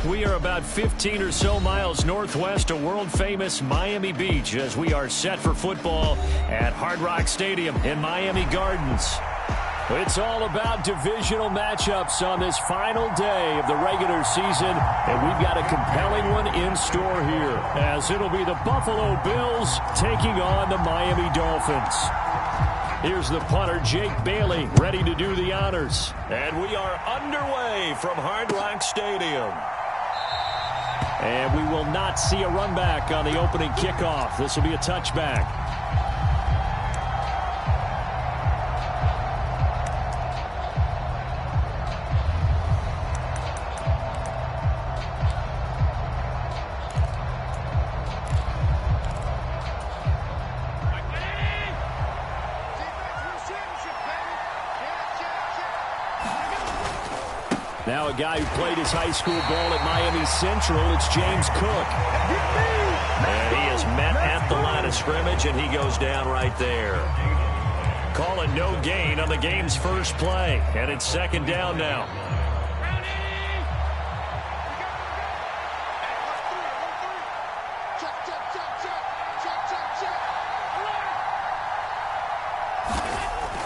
We are about 15 or so miles northwest of world-famous Miami Beach as we are set for football at Hard Rock Stadium in Miami Gardens. It's all about divisional matchups on this final day of the regular season, and we've got a compelling one in store here, as it'll be the Buffalo Bills taking on the Miami Dolphins. Here's the punter, Jake Bailey, ready to do the honors. And we are underway from Hard Rock Stadium. And we will not see a run back on the opening kickoff. This will be a touchback. Now a guy who played his high school ball at Miami Central, it's James Cook. And he is met at the line of scrimmage, and he goes down right there. Calling no gain on the game's first play, and it's second down now.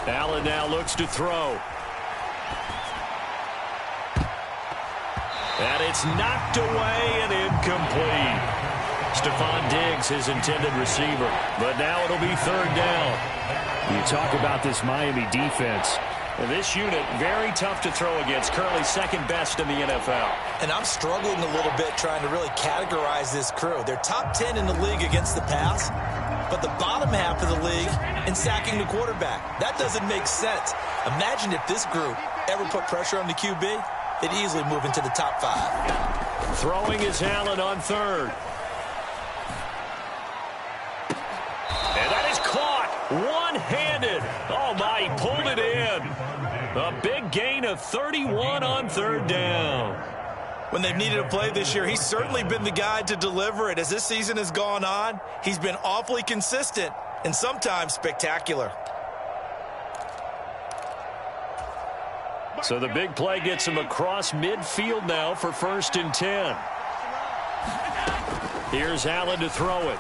Allen now looks to throw. And it's knocked away and incomplete. Stephon Diggs, his intended receiver. But now it'll be third down. You talk about this Miami defense. This unit, very tough to throw against. Currently second best in the NFL. And I'm struggling a little bit trying to really categorize this crew. They're top 10 in the league against the pass, but the bottom half of the league in sacking the quarterback. That doesn't make sense. Imagine if this group ever put pressure on the QB. They'd easily move into the top 5. Throwing is Allen on third. And that is caught one-handed. Oh, my, he pulled it in. A big gain of 31 on third down. When they've needed a play this year, he's certainly been the guy to deliver it. As this season has gone on, he's been awfully consistent and sometimes spectacular. So the big play gets him across midfield now for 1st and 10. Here's Allen to throw it.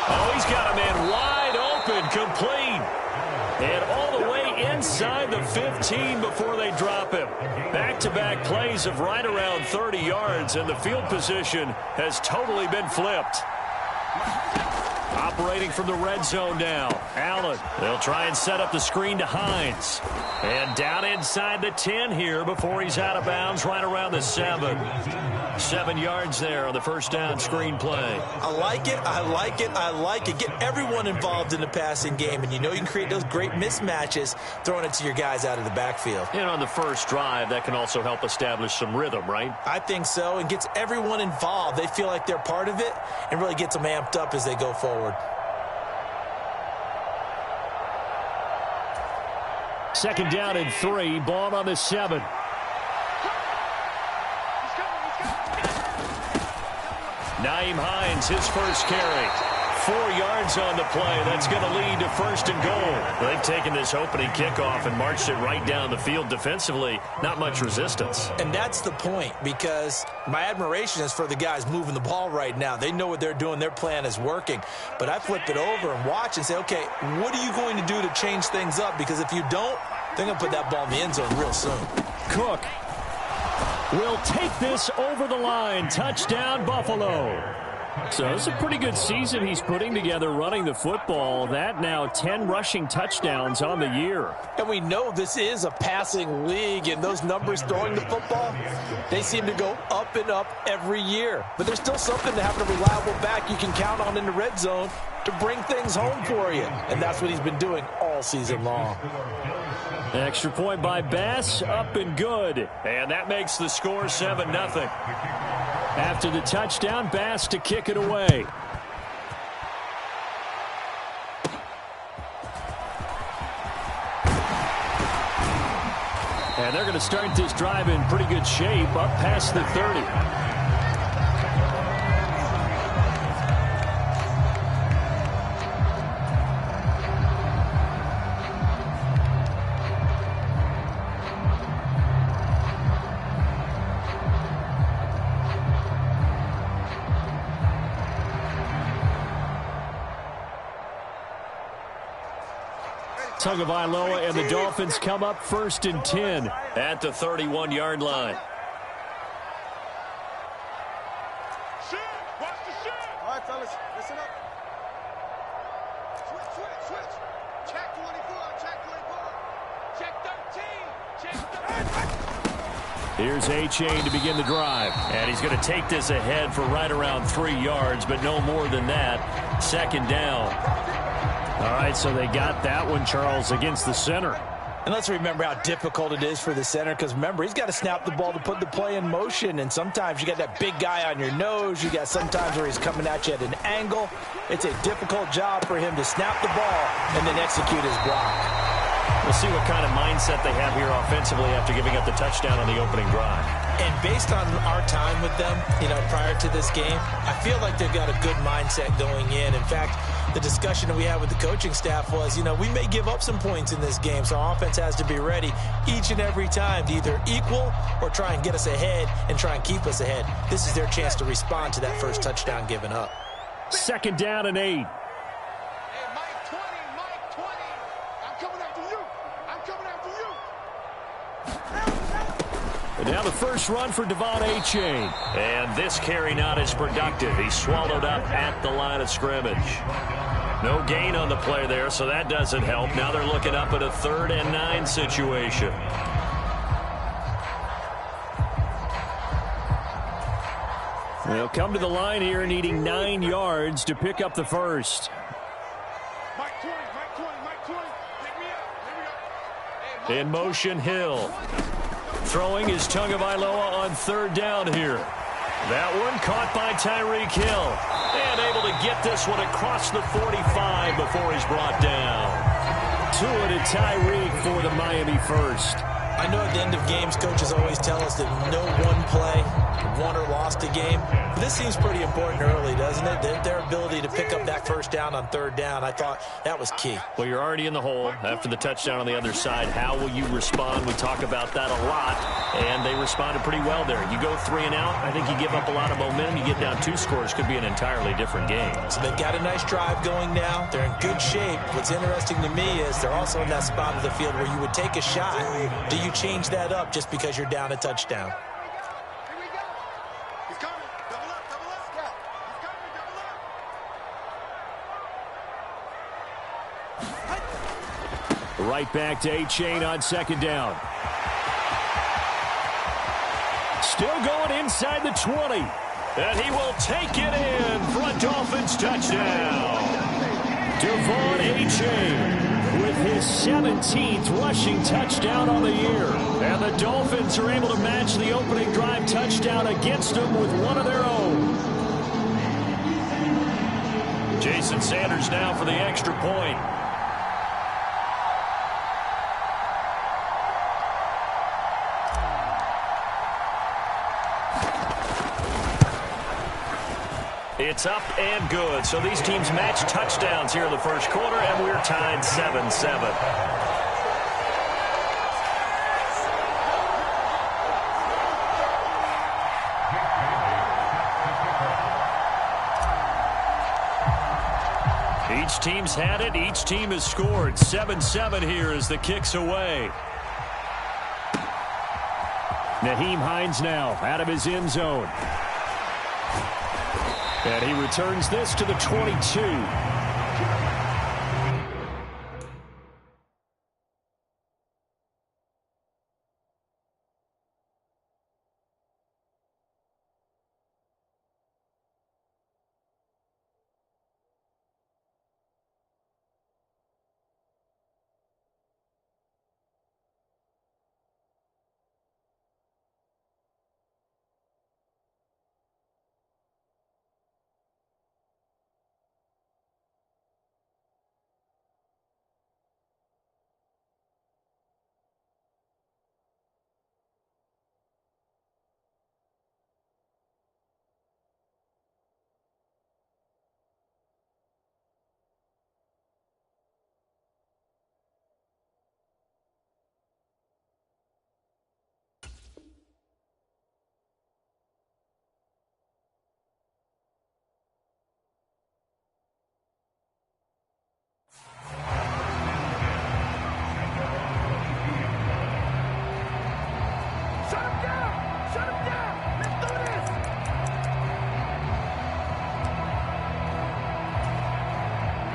Oh, he's got a man wide open, complete. And all the way inside the 15 before they drop him. Back-to-back plays of right around 30 yards, and the field position has totally been flipped. Operating from the red zone now. Allen. They'll try and set up the screen to Hines. And down inside the 10 here before he's out of bounds right around the 7. 7 yards there on the first down screen play. I like it. I like it. I like it. Get everyone involved in the passing game. And you know you can create those great mismatches throwing it to your guys out of the backfield. And on the first drive, that can also help establish some rhythm, right? I think so. And gets everyone involved. They feel like they're part of it and really gets them amped up as they go forward. Second down and 3. Ball on the 7. Nyheim Hines, his first carry. 4 yards on the play. That's going to lead to 1st and goal. They've taken this opening kickoff and marched it right down the field defensively. Not much resistance. And that's the point, because my admiration is for the guys moving the ball right now. They know what they're doing. Their plan is working. But I flip it over and watch and say, okay, what are you going to do to change things up? Because if you don't, they're going to put that ball in the end zone real soon. Cook will take this over the line. Touchdown, Buffalo. So it's a pretty good season he's putting together running the football. That now 10 rushing touchdowns on the year. And we know this is a passing league, and those numbers throwing the football, they seem to go up and up every year. But there's still something to having a reliable back you can count on in the red zone to bring things home for you. And that's what he's been doing all season long. Extra point by Bass, up and good. And that makes the score 7-0. After the touchdown, Bass to kick it away. And they're going to start this drive in pretty good shape, up past the 30. Tagovailoa, and the Dolphins come up 1st and 10 at the 31-yard line. Watch the shit. All right, fellas, listen up. Switch. Check 24, check 13. Here's A-Chain to begin the drive. And he's going to take this ahead for right around 3 yards, but no more than that. 2nd down. All right, so they got that one, Charles, against the center. And let's remember how difficult it is for the center, because remember, he's got to snap the ball to put the play in motion, and sometimes you got that big guy on your nose. You got sometimes where he's coming at you at an angle. It's a difficult job for him to snap the ball and then execute his block. We'll see what kind of mindset they have here offensively after giving up the touchdown on the opening drive. And based on our time with them, prior to this game, I feel like they've got a good mindset going in. In fact, the discussion that we had with the coaching staff was, we may give up some points in this game, so our offense has to be ready each and every time to either equal or try and get us ahead and try and keep us ahead. This is their chance to respond to that first touchdown given up. 2nd down and 8. And now the first run for Devon A-Chain. And this carry not as productive. He's swallowed up at the line of scrimmage. No gain on the play there, so that doesn't help. Now they're looking up at a 3rd and 9 situation. They'll come to the line here needing 9 yards to pick up the first. Mike 20. Pick me up. Here we go. In motion, Hill. Throwing is Tagovailoa on 3rd down here. That one caught by Tyreek Hill. And able to get this one across the 45 before he's brought down. Tua to Tyreek for the Miami first. I know at the end of games, coaches always tell us that no one play won or lost a game. But this seems pretty important early, doesn't it? Their ability to pick up that first down on 3rd down, I thought that was key. Well, you're already in the hole after the touchdown on the other side. How will you respond? We talk about that a lot, and they responded pretty well there. You go 3 and out, I think you give up a lot of momentum. You get down 2 scores, could be an entirely different game. So they've got a nice drive going now. They're in good shape. What's interesting to me is they're also in that spot of the field where you would take a shot. Do you change that up just because you're down a touchdown? Here we go. He's coming. Double up. Yeah. He's coming. Double up. Right back to A-Chain on 2nd down. Still going inside the 20. And he will take it in for a Dolphins touchdown. Devon A-Chain with his 17th rushing touchdown on the year. And the Dolphins are able to match the opening drive touchdown against them with one of their own. Jason Sanders now for the extra point. It's up and good. So these teams match touchdowns here in the first quarter, and we're tied 7-7. Each team's had it. Each team has scored. 7-7 here as the kick's away. Nyheim Hines now out of his end zone. And he returns this to the 22.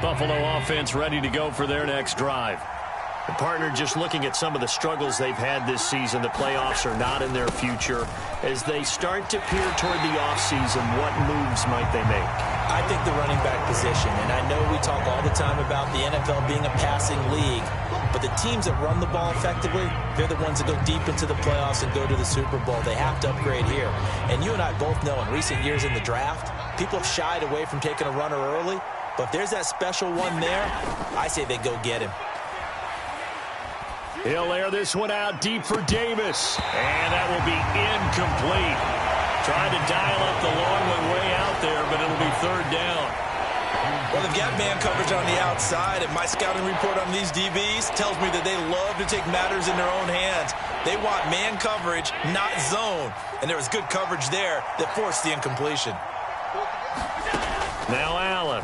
Buffalo offense ready to go for their next drive. And partner, just looking at some of the struggles they've had this season, the playoffs are not in their future. As they start to peer toward the offseason, what moves might they make? I think the running back position, and I know we talk all the time about the NFL being a passing league, but the teams that run the ball effectively, they're the ones that go deep into the playoffs and go to the Super Bowl. They have to upgrade here. And you and I both know in recent years in the draft, people have shied away from taking a runner early, but if there's that special one there, I say they go get him. He'll air this one out deep for Davis. And that will be incomplete. Trying to dial up the long one way out there, but it'll be third down. Well, they've got man coverage on the outside, and my scouting report on these DBs tells me that they love to take matters in their own hands. They want man coverage, not zone. And there was good coverage there that forced the incompletion. Now Allen.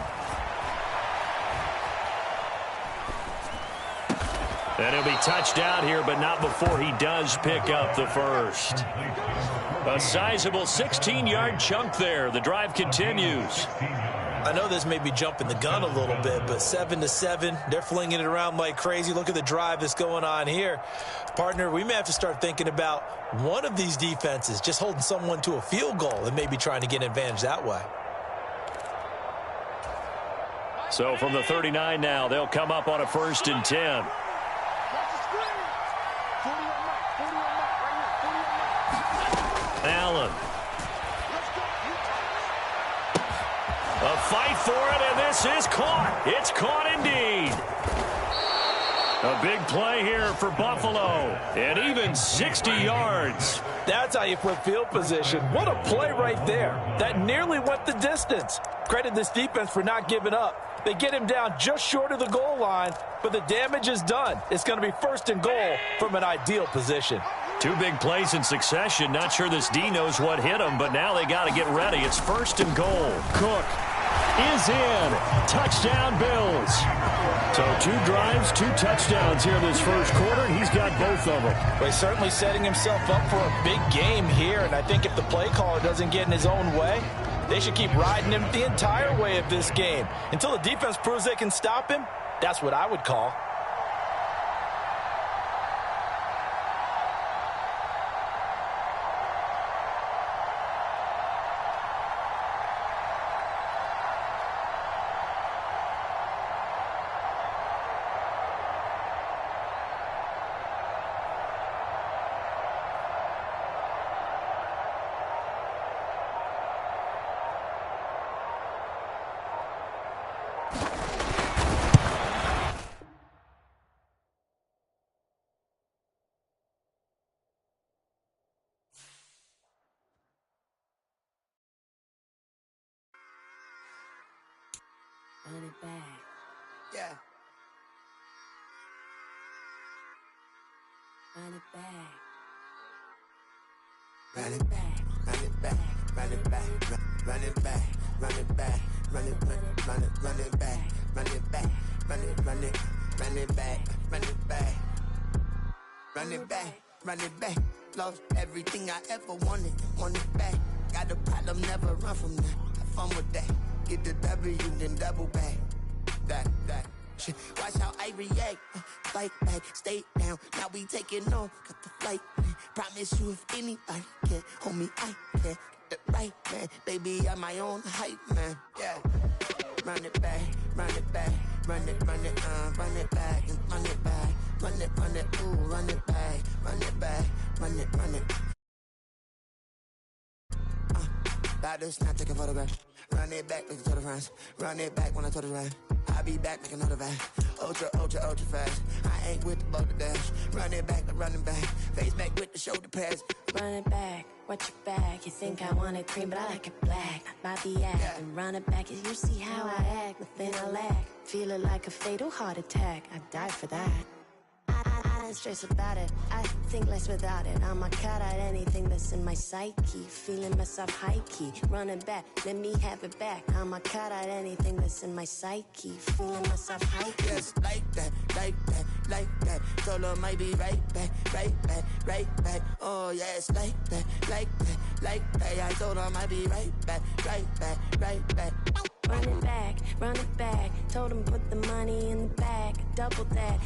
And he'll be touched out here, but not before he does pick up the first. A sizable 16-yard chunk there. The drive continues. I know this may be jumping the gun a little bit, but 7-7, they're flinging it around like crazy. Look at the drive that's going on here. Partner, we may have to start thinking about one of these defenses just holding someone to a field goal and maybe trying to get an advantage that way. So from the 39 now, they'll come up on a 1st and 10. Allen. A fight for it, and this is caught. It's caught indeed. A big play here for Buffalo, and even 60 yards. That's how you flip field position. What a play right there. That nearly went the distance. Credit this defense for not giving up. They get him down just short of the goal line, but the damage is done. It's going to be 1st and goal from an ideal position. 2 big plays in succession. Not sure this D knows what hit him, but now they got to get ready. It's 1st and goal. Cook is in. Touchdown, Bills. So 2 drives, 2 touchdowns here this first quarter, and he's got both of them. Well, he's certainly setting himself up for a big game here, and I think if the play caller doesn't get in his own way, they should keep riding him the entire way of this game. Until the defense proves they can stop him, that's what I would call. Run it back. Yeah. Run it back. Run it back. Run it back. Run it back. Run it back. Run it back. Run it back. Run it back. Run it back. Run it run it run it back. Run it back. Run it back. Run it back. Lost everything I ever wanted. Want it back. Got a problem, never run from that. Have fun with that. Get the W, then double back. That shit. Watch how I react. Fight back, stay down. Now we taking on. Got the flight. Promise you if anybody can, homie, I can. Get the right man. Baby, I'm my own hype man. Yeah. Run it back, run it back. Run it back, and run it back. Run it, ooh, run it back. Run it back, run it. Baddest, not taking photographs. Run it back, make a total friends. Run it back when I told it right. I'll be back, make another van. Ultra fast. I ain't with the boat to dash. Run it back, I'm running back. Face back with the shoulder pads. Run it back, watch your back. You think I want it cream, but I like it black. My act Yeah. and run it back. You see how I act, nothing I lack. Feeling like a fatal heart attack. I'd die for that. I don't stress about it. I think less without it. I'ma cut out anything that's in my psyche. Feeling myself high key. Running back, let me have it back. I'ma cut out anything that's in my psyche. Feeling myself high key. Yes, like that. Solo might be right back. Oh, yes, like that. I told her I might be right back. Run it back, run it back. Told him put the money in the bag, double that.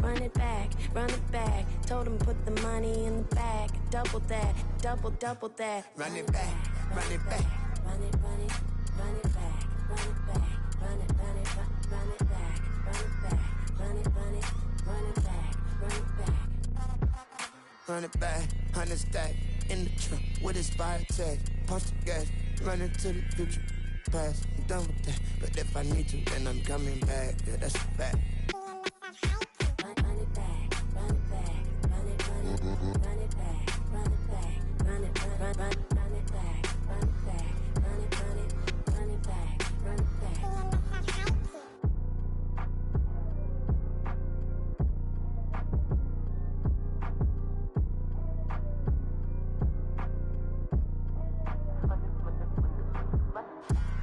Run it back, run it back. Told him put the money in the bag, double that, double that. Run it back, run it back. Run it, run it, run it back, run it back, run it, run it, run it back, run it back, run it, run it, run it back, run it back. Run it back, 100 stack in the trunk with his fire tag. Punch the gas, running to the future. Past, I'm done with that. But if I need to, then I'm coming back. Yeah, that's a fact. Run it back, run it back, run it, run it, run it back, run it back, run it, run it back, run it back, run it, run it, run it back, run it back.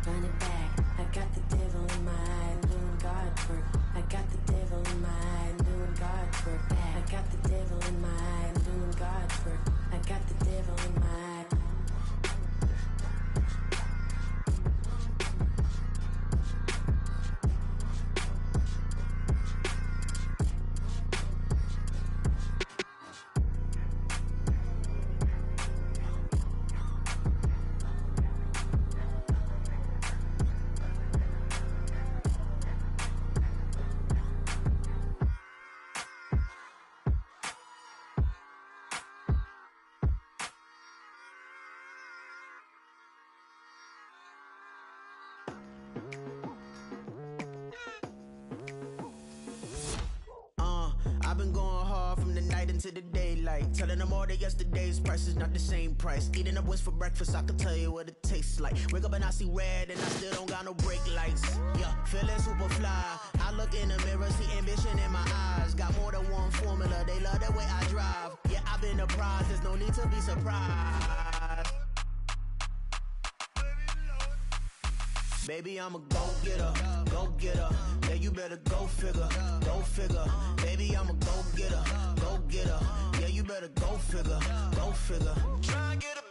Run it back, I got the devil in my eye, I'm doing God work. I got the devil in my eye, I'm doing God work. I got the devil in my eye, I'm doing God work. I got the devil in my eye. I've been going hard from the night into the daylight, telling them all that yesterday's price is not the same price. Eating up what's for breakfast, I can tell you what it tastes like. Wake up and I see red and I still don't got no brake lights. Yeah, feeling super fly. I look in the mirror, see ambition in my eyes. Got more than one formula, they love the way I drive. Yeah, I've been a prize, there's no need to be surprised. Baby, I'm a go-getter, go-getter. Yeah, you better go figure, go figure. Baby, I'm a go-getter, go-getter. Yeah, you better go figure, go figure. Try and get a